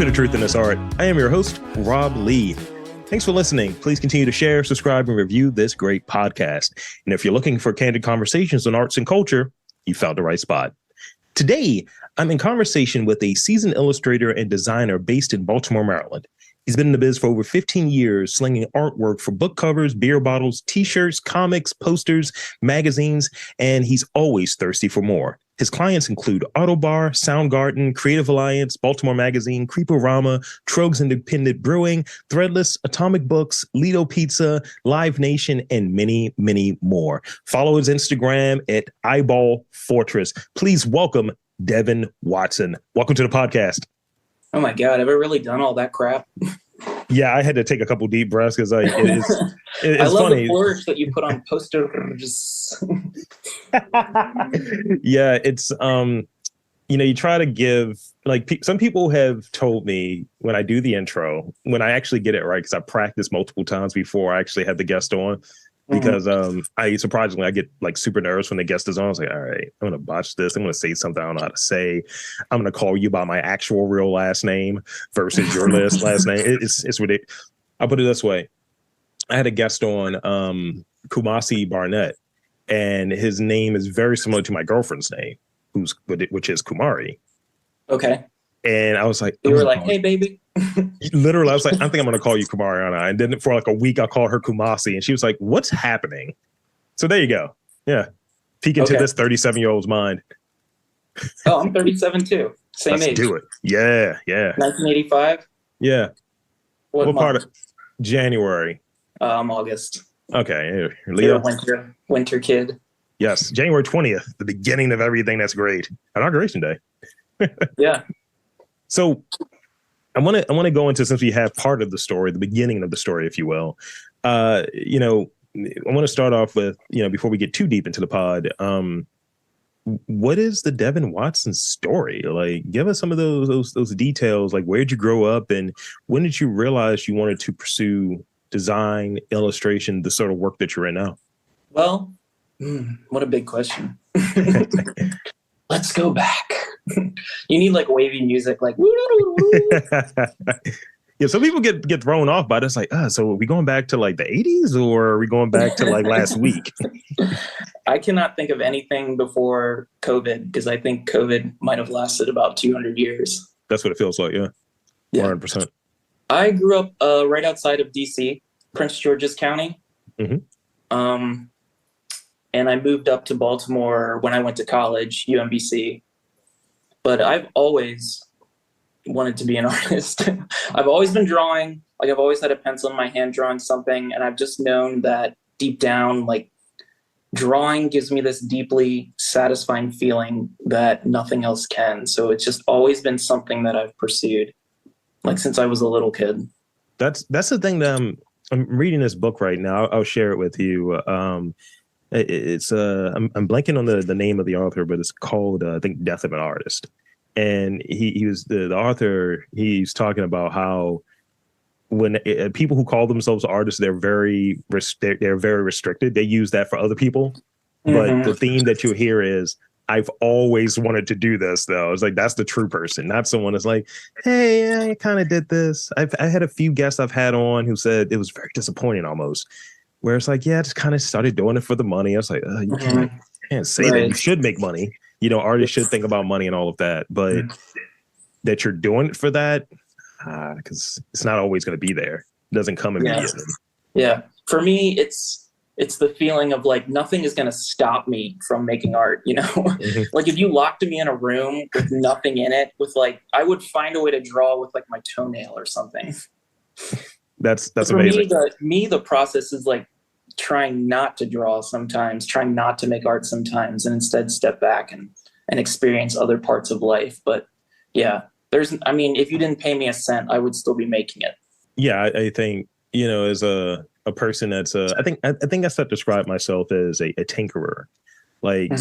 to The Truth in This Art. I am your host, Rob Lee. Thanks for listening. Please continue to share, subscribe, and review this great podcast. And if you're looking for candid conversations on arts and culture, you found the right spot. Today, I'm in conversation with a seasoned illustrator and designer based in Baltimore, Maryland. He's been in the biz for over 15 years, slinging artwork for book covers, beer bottles, t-shirts, comics, posters, magazines, and he's always thirsty for more. His clients include Autobar, Soundgarden, Creative Alliance, Baltimore Magazine, Creeporama, Trogs Independent Brewing, Threadless, Atomic Books, Lido Pizza, Live Nation, and many, many more. Follow his Instagram at Eyeball Fortress. Please welcome Devin Watson. Welcome to the podcast. Oh my God, have I really done all that crap? Yeah, I had to take a couple deep breaths because it's I love funny. The flourish that you put on posters. Yeah, it's you try to give, like, some people have told me when I do the intro, when I actually get it right, because I practiced multiple times before I actually had the guest on, because I get like super nervous when the guest is on. I was like, all right, I'm gonna botch this. I'm gonna say something I don't know how to say. I'm gonna call you by my actual real last name versus your last name. It's ridiculous. I'll put it this way. I had a guest on, Kumasi Barnett, and his name is very similar to my girlfriend's name, which is Kumari. Okay. And I was like, you were like, hey, baby. Literally, I was like, I think I'm going to call you Kumariana. And then for like a week, I called her Kumasi. And she was like, what's happening? So there you go. Yeah. Peek into this 37-year-old's mind. Oh, I'm 37 too. Same Let's age. do it. Yeah. 1985? Yeah. What part of January? I'm August. Okay. Leo. Winter kid. Yes. January 20th, the beginning of everything that's great. Inauguration day. Yeah. So I want to go into, since we have part of the story, the beginning of the story, if you will. I want to start off with, before we get too deep into the pod, what is the Devin Watson story? Like, give us some of those details. Like, where did you grow up, and when did you realize you wanted to pursue design, illustration, the sort of work that you're in now? Well, what a big question. Let's go back. You need like wavy music, like Yeah, some people get thrown off by this, like, so are we going back to like the 80s, or are we going back to like last week? I cannot think of anything before COVID, because I think COVID might have lasted about 200 years. That's what it feels like, yeah. 100%. I grew up right outside of DC, Prince George's County. Mm-hmm. And I moved up to Baltimore when I went to college, UMBC. But I've always wanted to be an artist. I've always been drawing. Like, I've always had a pencil in my hand drawing something. And I've just known that deep down, like, drawing gives me this deeply satisfying feeling that nothing else can. So it's just always been something that I've pursued, like, since I was a little kid. That's the thing that I'm reading this book right now. I'll share it with you. It's I'm blanking on the name of the author, but it's called I think Death of an Artist. And he was the author. He's talking about how when people who call themselves artists, they're very restricted. They use that for other people. But the theme that you hear is, I've always wanted to do this, though. It's like, that's the true person, not someone that's like, hey, I kind of did this. I had a few guests I've had on who said it was very disappointing almost. Where it's like, yeah, I just kind of started doing it for the money. I was like, you can't say that. You should make money. Artists should think about money and all of that. But that you're doing it for that, because it's not always going to be there. It doesn't come immediately. Yeah. For me, it's the feeling of like, nothing is going to stop me from making art, Like, if you locked me in a room with nothing in it, with like, I would find a way to draw with like my toenail or something. That's for amazing. The process is like trying not to draw sometimes, trying not to make art sometimes, and instead step back and experience other parts of life. But yeah, if you didn't pay me a cent, I would still be making it. Yeah, I think, as a person that's I think I start to describe myself as a tinkerer. Like,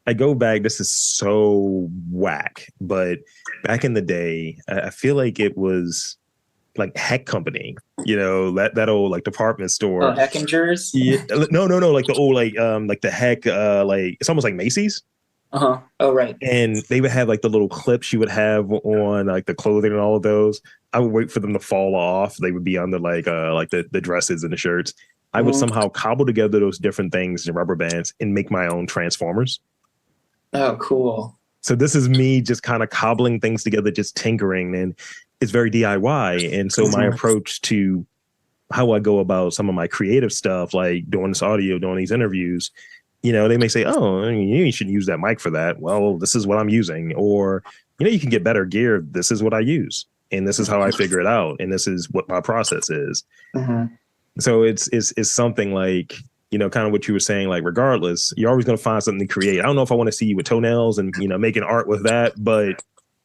I go back, this is so whack, but back in the day, I feel like it was like Heck Company, that old like department store. Oh, Heckingers? Yeah, no, like the old like the Heck, like it's almost like Macy's. Oh, right. And they would have like the little clips you would have on like the clothing and all of those. I would wait for them to fall off. They would be under like the dresses and the shirts. I would Mhm. somehow cobble together those different things and rubber bands and make my own transformers. Oh, cool. So this is me just kind of cobbling things together, just tinkering, and it's very DIY. And so my Mhm. approach to how I go about some of my creative stuff, like doing this audio, doing these interviews, they may say, "Oh, you should use that mic for that." Well, this is what I'm using, or you can get better gear. This is what I use, and this is how I figure it out, and this is what my process is. Mhm. So it's something like kind of what you were saying. Like, regardless, you're always going to find something to create. I don't know if I want to see you with toenails and making art with that, but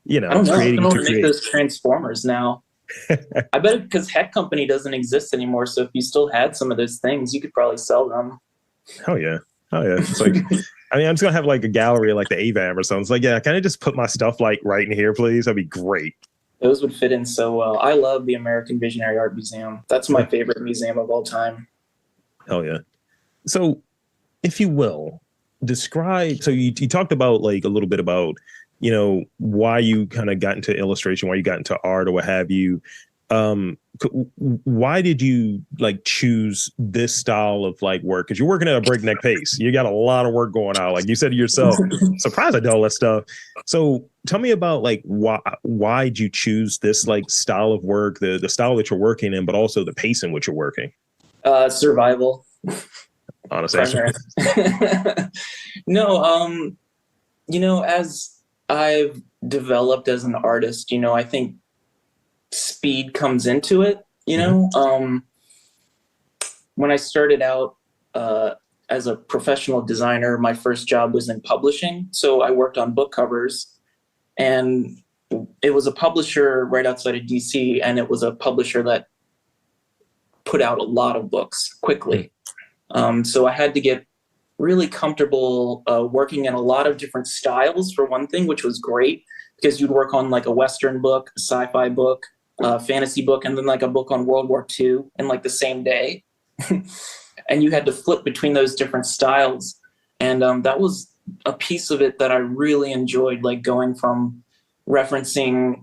I don't know. I creating don't to want to make create. those transformers now. I bet because Heck Company doesn't exist anymore. So if you still had some of those things, you could probably sell them. Hell yeah. Oh yeah. It's like, I mean, I'm just gonna have like a gallery like the AVAM or something. It's like, yeah, can I just put my stuff like right in here, please? That'd be great. Those would fit in so well. I love the American Visionary Art Museum. That's my favorite museum of all time. Hell yeah. So, if you will, describe. So you talked about like a little bit about why you kind of got into illustration, why you got into art, or what have you. Why did you like choose this style of like work? Because you're working at a breakneck pace. You got a lot of work going on. Like you said to yourself, surprised I did all that stuff. So tell me about like why did you choose this like style of work, the style that you're working in, but also the pace in which you're working. Survival. Honestly. No, as I've developed as an artist, I think speed comes into it. When I started out as a professional designer, my first job was in publishing. So I worked on book covers, and it was a publisher right outside of DC, and it was a publisher that put out a lot of books quickly. So I had to get really comfortable working in a lot of different styles for one thing, which was great because you'd work on like a Western book, a sci-fi book, a fantasy book, and then like a book on World War II in like the same day. And you had to flip between those different styles. And that was a piece of it that I really enjoyed, like going from referencing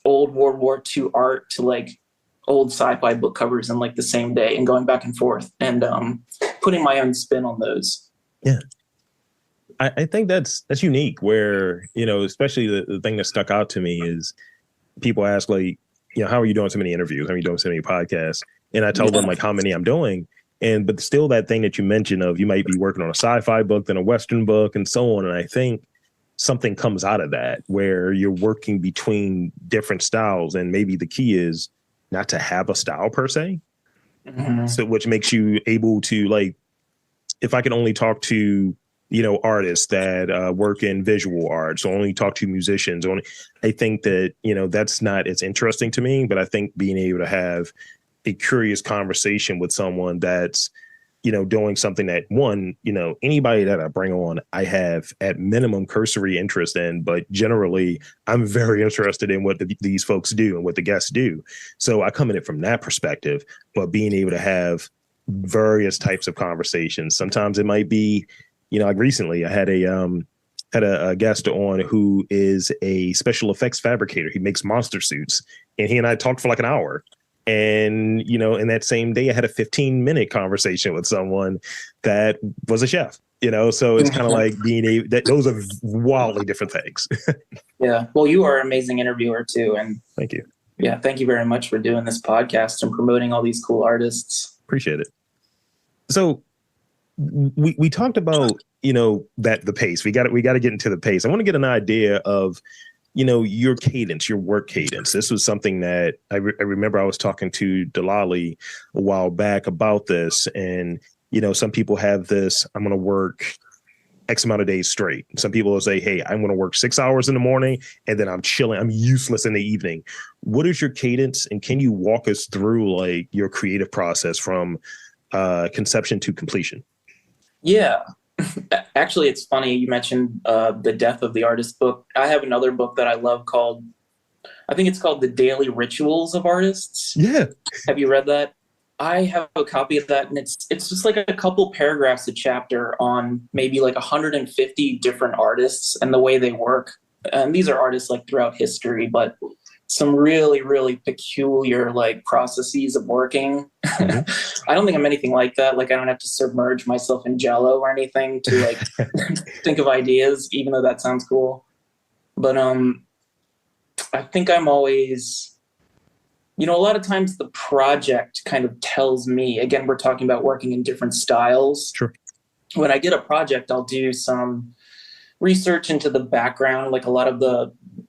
old World War II art to like old sci-fi book covers in like the same day and going back and forth and putting my own spin on those. Yeah. I think that's unique where, especially the thing that stuck out to me is people ask like, how are you doing so many interviews? How are you doing so many podcasts? And I tell them like how many I'm doing. But still that thing that you mentioned of you might be working on a sci-fi book, then a Western book and so on. And I think something comes out of that where you're working between different styles. And maybe the key is not to have a style per se. Mm-hmm. So which makes you able to like, if I can only talk to, artists that work in visual art, so only talk to musicians, I think that, that's not as interesting to me, but I think being able to have a curious conversation with someone that's, doing something that one, anybody that I bring on, I have at minimum cursory interest in, but generally I'm very interested in what these folks do and what the guests do. So I come in it from that perspective, but being able to have various types of conversations. Sometimes it might be, like recently I had a guest on who is a special effects fabricator. He makes monster suits, and he and I talked for like an hour. And, in that same day, I had a 15-minute conversation with someone that was a chef, so it's kind of like being that those are wildly different things. Yeah. Well, you are an amazing interviewer too. And thank you. Yeah. Thank you very much for doing this podcast and promoting all these cool artists. Appreciate it. So we talked about, that the pace, we got to get into the pace. I want to get an idea of, your cadence, your work cadence. This was something that I remember I was talking to Delali a while back about this. And, some people have this, I'm going to work X amount of days straight. Some people will say, hey, I'm going to work 6 hours in the morning and then I'm chilling. I'm useless in the evening. What is your cadence? And can you walk us through like your creative process from conception to completion? Yeah. Actually, it's funny you mentioned the Death of the Artist book. I have another book that I love called, I think it's called The Daily Rituals of Artists. Yeah. Have you read that? I have a copy of that, and it's just like a couple paragraphs a chapter on maybe like 150 different artists and the way they work. And these are artists like throughout history, but some really, really peculiar like processes of working. I don't think I'm anything like that. Like I don't have to submerge myself in Jello or anything to like think of ideas, even though that sounds cool. But I think I'm always, a lot of times the project kind of tells me, again, we're talking about working in different styles. Sure. When I get a project, I'll do some research into the background, like a lot of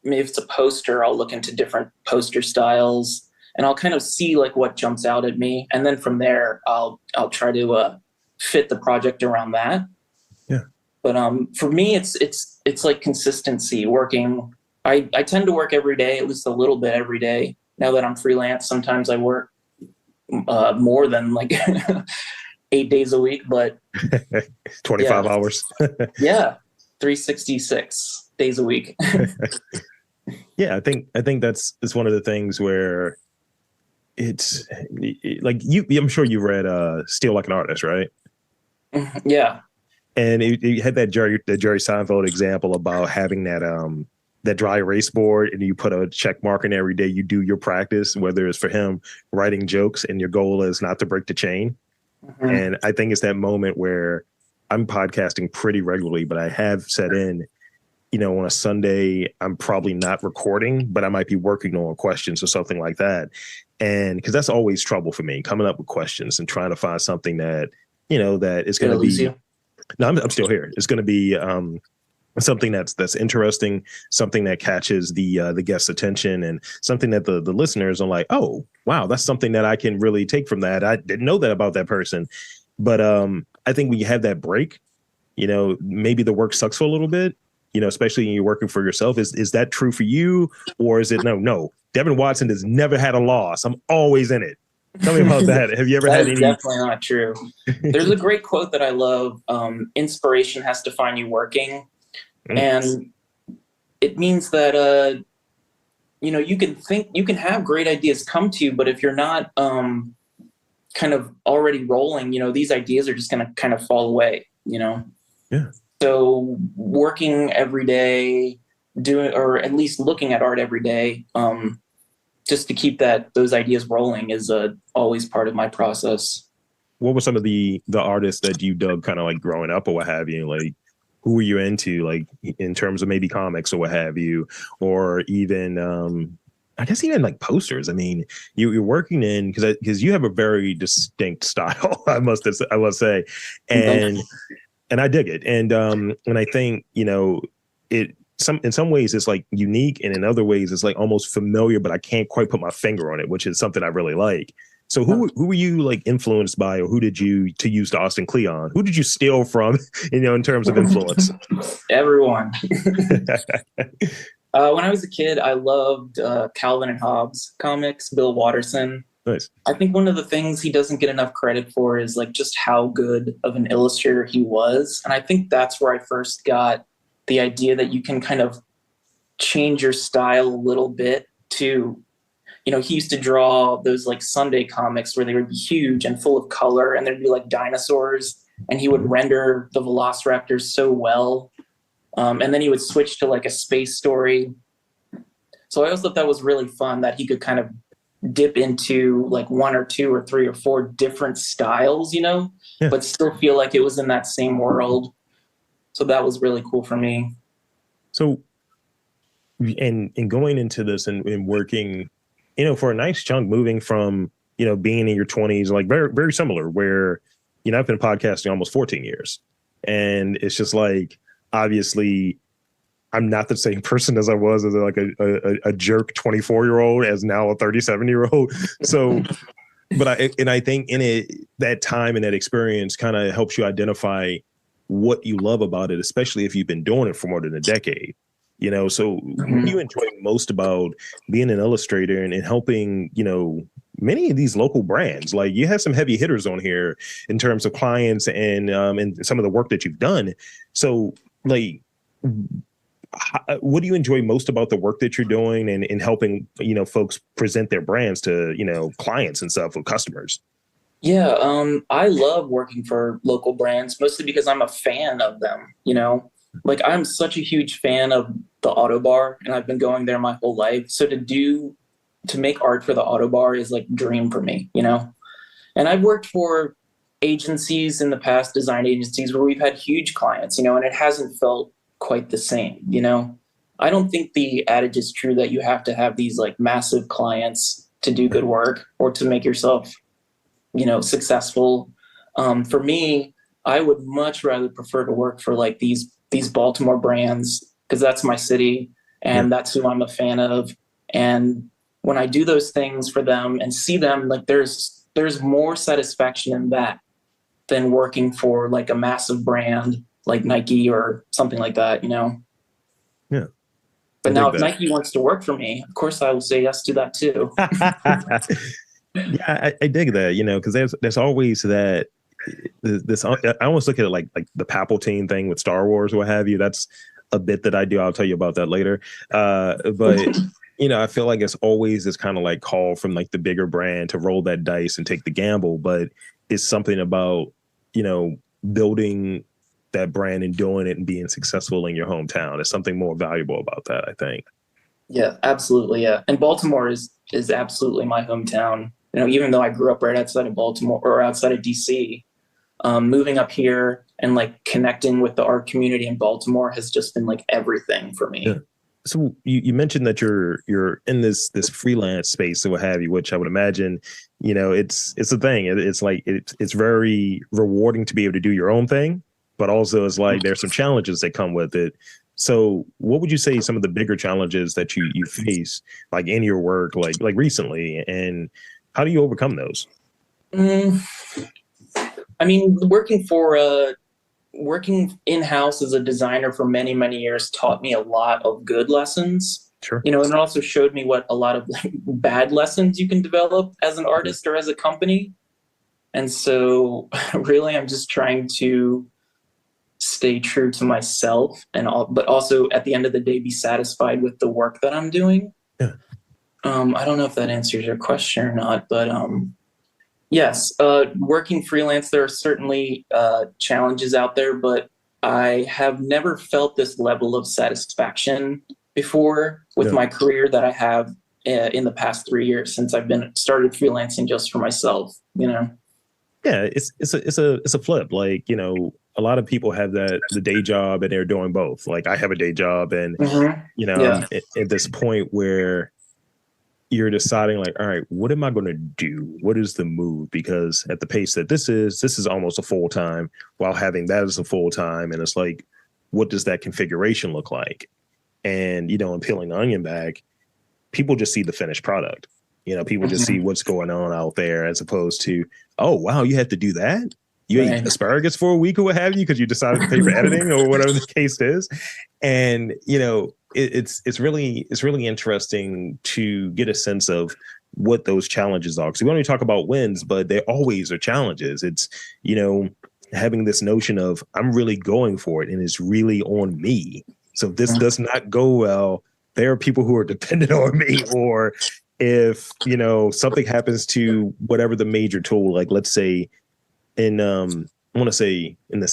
maybe if it's a poster, I'll look into different poster styles and I'll kind of see like what jumps out at me. And then from there, I'll try to fit the project around that. Yeah. But for me, it's like consistency working. I tend to work every day, at least a little bit every day. Now that I'm freelance, sometimes I work more than like 8 days a week, but 25 hours. Yeah. 366 days a week. Yeah, I think it's one of the things where it's like I'm sure you read Steal Like an Artist, right? Yeah. And it had that Jerry Seinfeld example about having that dry erase board, and you put a check mark in every day you do your practice, whether it's for him writing jokes and your goal is not to break the chain. And I think it's that moment where I'm podcasting pretty regularly, but I have set in, on a Sunday, I'm probably not recording, but I might be working on questions or something like that. And because that's always trouble for me, coming up with questions and trying to find something that, that is going to be. You? No, I'm still here. It's going to be something that's interesting, something that catches the guest's attention, and something that the listeners are like, oh, wow, that's something that I can really take from that. I didn't know that about that person. But I think when you have that break, maybe the work sucks for a little bit, especially when you're working for yourself. Is that true for you? Or is it no? Devin Watson has never had a loss. I'm always in it. Tell me about that. Have you ever had any? Definitely not true. There's a great quote that I love. Inspiration has to find you working. And it means that, you can have great ideas come to you, but if you're not kind of already rolling, these ideas are just going to kind of fall away, Yeah. So working every day, or at least looking at art every day, just to keep those ideas rolling is always part of my process. What were some of the artists that you dug kind of like growing up or what have you? Like, who were you into, like in terms of maybe comics or what have you, or even I guess even like posters. I mean, you're working in because you have a very distinct style, I must say, and I dig it, and I think it in some ways it's like unique, and in other ways it's like almost familiar, but I can't quite put my finger on it, which is something I really like. So who were you like influenced by, or who did you, to use the Austin Kleon, who did you steal from, in terms of influence? Everyone. When I was a kid, I loved Calvin and Hobbes comics, Bill Watterson. Nice. I think one of the things he doesn't get enough credit for is like just how good of an illustrator he was. And I think that's where I first got the idea that you can kind of change your style a little bit to, he used to draw those like Sunday comics where they would be huge and full of color and there'd be like dinosaurs, and he would render the velociraptors so well. And then he would switch to like a space story. So I always thought that was really fun that he could kind of dip into like one or two or three or four different styles, but still feel like it was in that same world. So that was really cool for me. So, and going into this and working, for a nice chunk, moving from, being in your 20s, like very, very similar, where, I've been podcasting almost 14 years. And it's just like, obviously, I'm not the same person as I was as like a jerk 24-year-old as now a 37-year-old. So, but I think in it, that time and that experience kind of helps you identify what you love about it, especially if you've been doing it for more than a decade. So what do you enjoy most about being an illustrator and helping, many of these local brands? Like, you have some heavy hitters on here in terms of clients and some of the work that you've done. So, like, what do you enjoy most about the work that you're doing and helping, folks present their brands to, clients and stuff, or customers? Yeah, I love working for local brands, mostly because I'm a fan of them, you know? Like I'm such a huge fan of the Auto Bar and I've been going there my whole life. So to make art for the Auto Bar is like dream for me, you know? And I've worked for agencies in the past, design agencies where we've had huge clients, you know, and it hasn't felt quite the same, you know? I don't think the adage is true that you have to have these like massive clients to do good work or to make yourself, you know, successful. For me, I would much rather prefer to work for like these Baltimore brands because that's my city Yeah. and that's who I'm a fan of. And when I do those things for them and see them, like there's more satisfaction in that than working for like a massive brand like Nike or something like that, you know. Yeah. I But now dig if that. Nike wants to work for me, of course I will say yes to that too. Yeah, I dig that, because there's always that this I almost look at it like the Palpatine thing with Star Wars or what have you. That's a bit that I do. I'll tell you about that later. But I feel like it's always this kind of like call from like the bigger brand to roll that dice and take the gamble. But it's something about, building that brand and doing it and being successful in your hometown. There's something more valuable about that, I think. Yeah, absolutely. Yeah. And Baltimore is absolutely my hometown. You know, even though I grew up right outside of Baltimore or outside of DC, moving up here and like connecting with the art community in Baltimore has just been like everything for Yeah. me. So you mentioned that you're in this freelance space or what have you, which I would imagine, it's a thing. It's like it's very rewarding to be able to do your own thing, but also it's like there's some challenges that come with it. So what would you say some of the bigger challenges that you face like in your work, like recently, and how do you overcome those? Mm, I mean, working in house as a designer for many years taught me a lot of good lessons. Sure. You know, and it also showed me what a lot of like bad lessons you can develop as an Mhm. artist or as a company. And so, really, I'm just trying to stay true to myself and all, but also at the end of the day, be satisfied with the work that I'm doing. Yeah. I don't know if that answers your question or not, but yes, working freelance, there are certainly challenges out there, but I have never felt this level of satisfaction before with Yeah. my career that I have in the past 3 years since I've been started freelancing just for myself. You know. Yeah, it's a flip. Like, a lot of people have the day job and they're doing both. Like I have a day job and I'm Yeah. at this point where you're deciding like, all right, what am I going to do? What is the move? Because at the pace that this is almost a full time while having that as a full time. And it's like, what does that configuration look like? And, and peeling the onion back, people just see the finished product. People just see Mhm. what's going on out there as opposed to, oh, wow, you have to do that. You ate Right. asparagus for a week or what have you because you decided to pay for editing or whatever the case is. And, it's really interesting to get a sense of what those challenges are. Because we only talk about wins, but there always are challenges. It's, having this notion of I'm really going for it and it's really on me. So if this does not go well, there are people who are dependent on me, or if something happens to whatever the major tool, like let's say in I want to say in at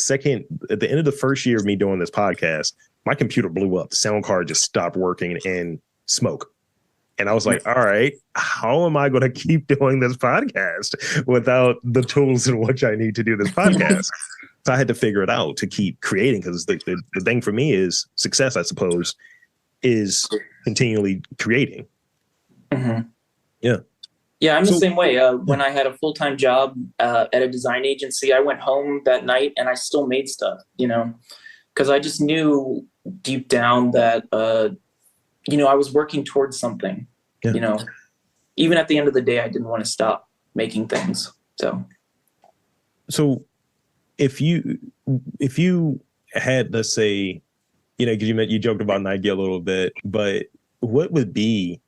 the end of the first year of me doing this podcast, my computer blew up, the sound card just stopped working and smoke. And I was like, all right, how am I going to keep doing this podcast without the tools in which I need to do this podcast? So I had to figure it out to keep creating, because the thing for me is success, I suppose, is continually creating. Mhm. Yeah. Yeah, I'm the So same way. yeah, When I had a full time job at a design agency, I went home that night and I still made stuff, you know, because I just knew deep down that, I was working towards something, yeah. you know, even at the end of the day, I didn't want to stop making things. So, So if you had, let's say, because you joked about Nike a little bit, but what would be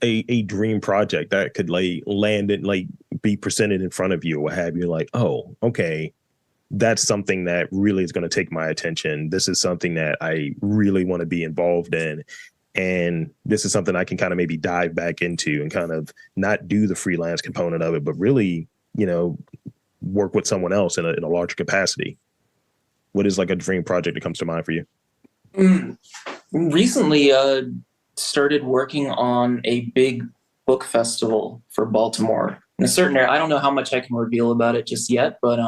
a dream project that could like land and like be presented in front of you or what have you? Like, oh, okay, that's something that really is going to take my attention. This is something that I really want to be involved in. And this is something I can kind of maybe dive back into and kind of not do the freelance component of it, but really you know, work with someone else in a larger capacity? What is like a dream project that comes to mind for you? Recently, started working on a big book festival for Baltimore in a certain area. I don't know how much I can reveal about it just yet, but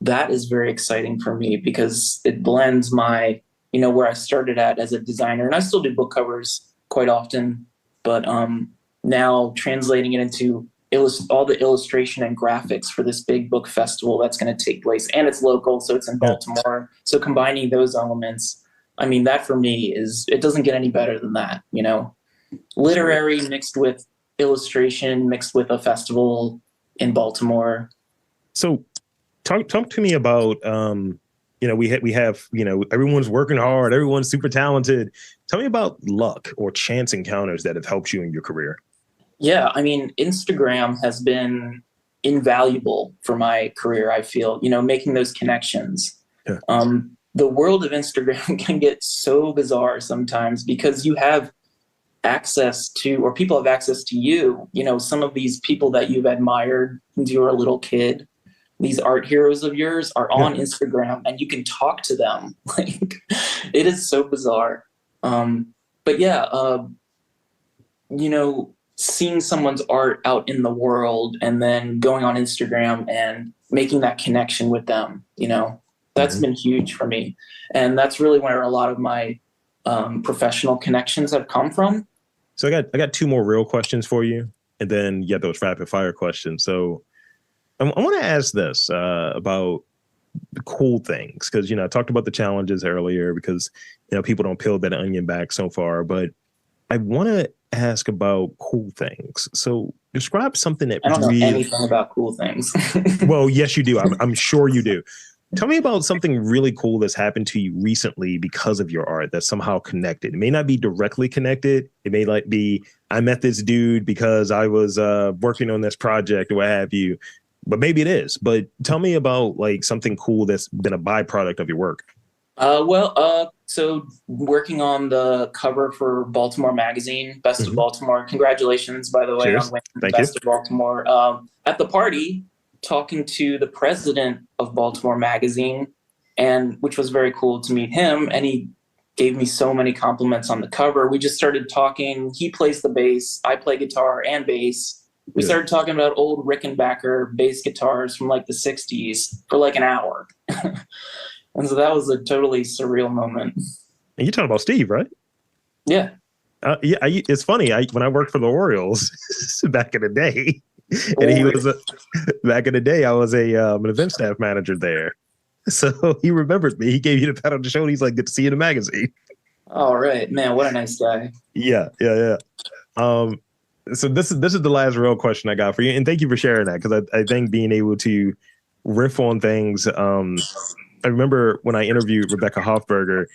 that is very exciting for me because it blends my, where I started at as a designer, and I still do book covers quite often, but now translating it into all the illustration and graphics for this big book festival that's going to take place, and it's local, so it's in Baltimore. So combining those elements, I mean, that for me it doesn't get any better than that, literary mixed with illustration, mixed with a festival in Baltimore. So talk to me about, we have, everyone's working hard, everyone's super talented. Tell me about luck or chance encounters that have helped you in your career. Yeah, I mean, Instagram has been invaluable for my career, I feel, making those connections. Yeah. The world of Instagram can get so bizarre sometimes because you have access to, or people have access to you, some of these people that you've admired since you were a little kid, these art heroes of yours are on Instagram and you can talk to them. Like, it is so bizarre. But yeah, seeing someone's art out in the world and then going on Instagram and making that connection with them, that's been huge for me. And that's really where a lot of my professional connections have come from. So I got two more real questions for you, and then you have those rapid fire questions. So I want to ask this about the cool things, because, I talked about the challenges earlier because, people don't peel that onion back so far, but I want to ask about cool things. So describe something that I don't know anything about cool things. Well, yes, you do. I'm sure you do. Tell me about something really cool that's happened to you recently because of your art that's somehow connected. It may not be directly connected. It may like be, I met this dude because I was working on this project or what have you, but maybe it is. But tell me about like something cool that's been a byproduct of your work. So working on the cover for Baltimore Magazine, Best of Baltimore. Congratulations, by the way, Cheers. on winning Thank Best you. of Baltimore. At the party, talking to the president of Baltimore Magazine, and which was very cool to meet him. And he gave me so many compliments on the cover. We just started talking. He plays the bass. I play guitar and bass. We started talking about old Rickenbacker bass guitars from like the 60s for like an hour. And so that was a totally surreal moment. And you're talking about Steve, right? Yeah. It's funny. When I worked for the Orioles back in the day, and he was back in the day, I was an event staff manager there. So he remembered me. He gave you the pat on the shoulder. He's like, "Good to see you in the magazine." All right, man. What a nice guy. Yeah. So this is the last real question I got for you, and thank you for sharing that, because I think being able to riff on things. I remember when I interviewed Rebecca Hoffberger,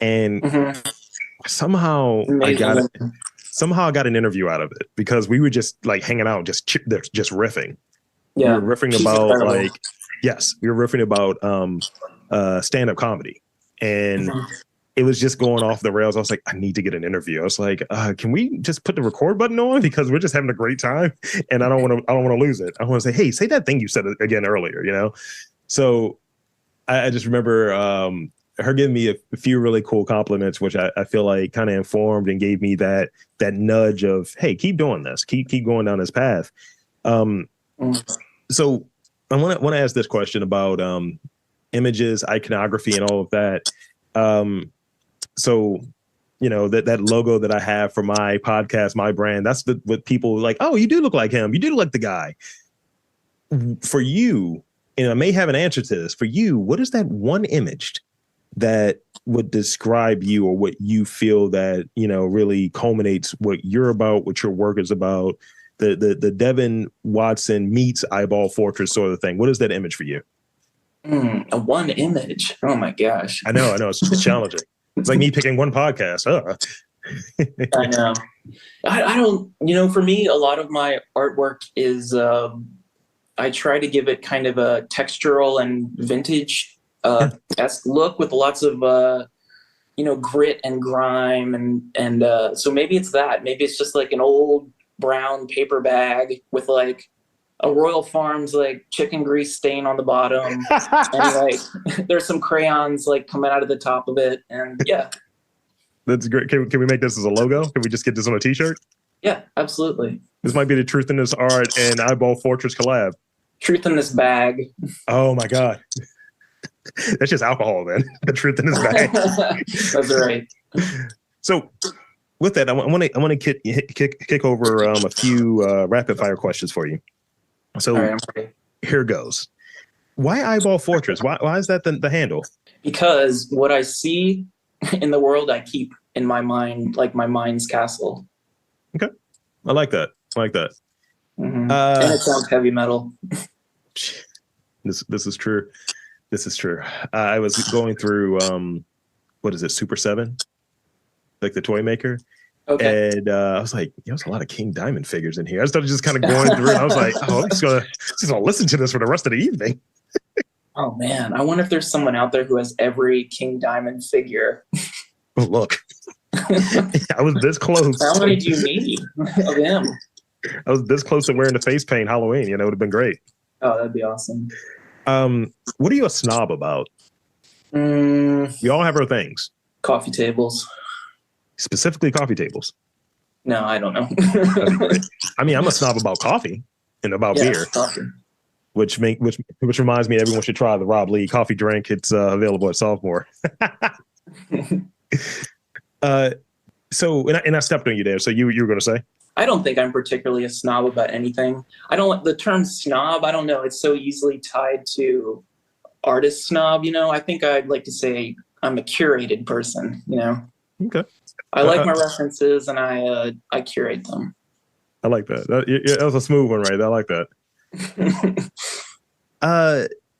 and somehow I got an interview out of it because we were just like hanging out, just riffing. Yeah, we were riffing about stand-up comedy, and it was just going off the rails. I was like, I need to get an interview. I was like, can we just put the record button on, because we're just having a great time, and I don't want to lose it. I want to say, hey, say that thing you said again earlier, So I just remember her giving me a few really cool compliments, which I feel like kind of informed and gave me that nudge of, hey, keep doing this, keep going down this path. So I want to ask this question about images, iconography, and all of that. So that logo that I have for my podcast, my brand, that's what people like. Oh, you do look like him. You do look like the guy. For you, and I may have an answer to this. For you, what is that one image that would describe you, or what you feel that, really culminates what you're about, what your work is about, the Devin Watson meets Eyeball Fortress sort of thing? What is that image for you? A one image. Oh my gosh. I know. It's challenging. It's like me picking one podcast. I know. I don't, for me, a lot of my artwork is, I try to give it kind of a textural and vintage esque look with lots of grit and grime, and so maybe it's that. Maybe it's just like an old brown paper bag with like a Royal Farms like chicken grease stain on the bottom, and like there's some crayons like coming out of the top of it, and yeah. That's great. Can we make this as a logo? Can we just get this on a t-shirt? Yeah, absolutely. This might be the Truth in This Art and Eyeball Fortress collab. Truth in this bag. Oh my God. That's just alcohol, then. The truth in this bag. That's right. So with that, I want to kick over a few rapid fire questions for you. So right, here goes. Why Eyeball Fortress? Why is that the handle? Because what I see in the world, I keep in my mind, like my mind's castle. Okay. I like that. Mm-hmm. And it sounds heavy metal. This is true. This is true. I was going through, what is it, Super 7? Like the toy maker. Okay. And I was like, there's a lot of King Diamond figures in here. I started just kind of going through and I was like, oh, I'm just gonna listen to this for the rest of the evening. Oh man, I wonder if there's someone out there who has every King Diamond figure. Oh, look. I was this close. How many do you need of him? I was this close to wearing the face paint Halloween. It would have been great. Oh, that'd be awesome. What are you a snob about? We all have our things. Coffee tables. Specifically coffee tables. No, I don't know. I mean, I'm a snob about coffee and about beer. Coffee. Which reminds me, everyone should try the Rob Lee coffee drink. It's available at Sophomore. So I stepped on you there. So you were going to say? I don't think I'm particularly a snob about anything. I don't like the term snob. I don't know. It's so easily tied to artist snob. I think I'd like to say I'm a curated person. Okay. I like my references and I curate them. I like that. That was a smooth one, right? I like that.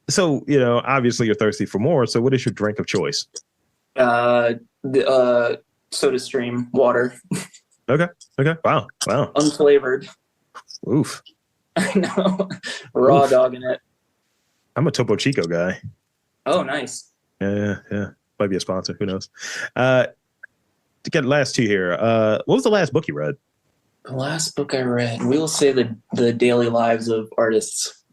So obviously you're thirsty for more. So what is your drink of choice? The SodaStream water. Okay. Wow. Unflavored. Oof. I know. Raw dog in it. I'm a Topo Chico guy. Oh, nice. Yeah. Might be a sponsor. Who knows? To get the last two here. What was the last book you read? The last book I read, we will say the daily lives of artists.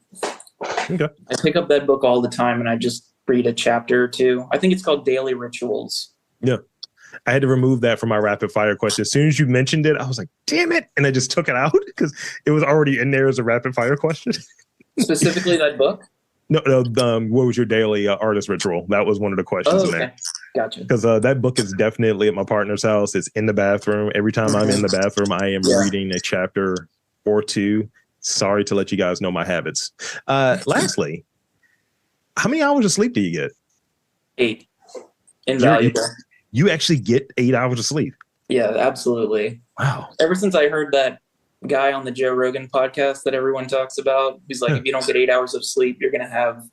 Okay. I pick up that book all the time and I just read a chapter or two. I think it's called Daily Rituals. Yeah. I had to remove that from my rapid fire question. As soon as you mentioned it, I was like, damn it. And I just took it out because it was already in there as a rapid fire question. Specifically that book? No. What was your daily artist ritual? That was one of the questions in there. Gotcha. Because that book is definitely at my partner's house. It's in the bathroom. Every time I'm in the bathroom, I am reading a chapter or two. Sorry to let you guys know my habits. Lastly, how many hours of sleep do you get? 8. Invaluable. You actually get 8 hours of sleep? Yeah, absolutely. Wow. Ever since I heard that guy on the Joe Rogan podcast that everyone talks about, he's like, if you don't get 8 hours of sleep, you're going to have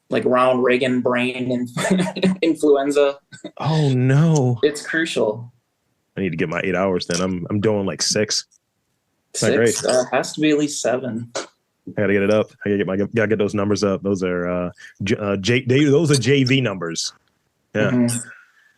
like Ronald Reagan brain and influenza. Oh, no. It's crucial. I need to get my 8 hours then. I'm doing like 6. 6? Has to be at least 7. I gotta get it up. Gotta get those numbers up. Those are those are JV numbers. Yeah. Mm-hmm.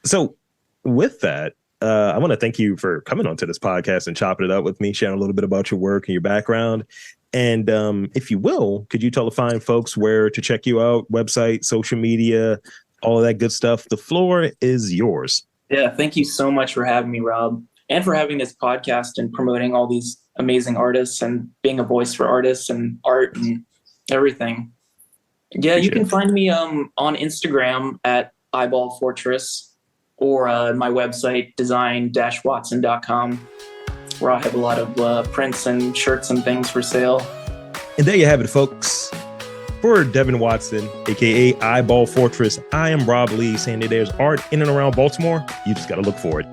So with that, I want to thank you for coming onto this podcast and chopping it up with me, sharing a little bit about your work and your background. And if you will, could you tell the fine folks where to check you out, website, social media, all of that good stuff? The floor is yours. Yeah, thank you so much for having me, Rob, and for having this podcast and promoting all these amazing artists and being a voice for artists and art and everything. Yeah, you can find me on Instagram at Eyeball Fortress or my website, design-watson.com, where I have a lot of prints and shirts and things for sale. And there you have it, folks. For Devin Watson, a.k.a. Eyeball Fortress, I am Rob Lee, saying that there's art in and around Baltimore. You just got to look for it.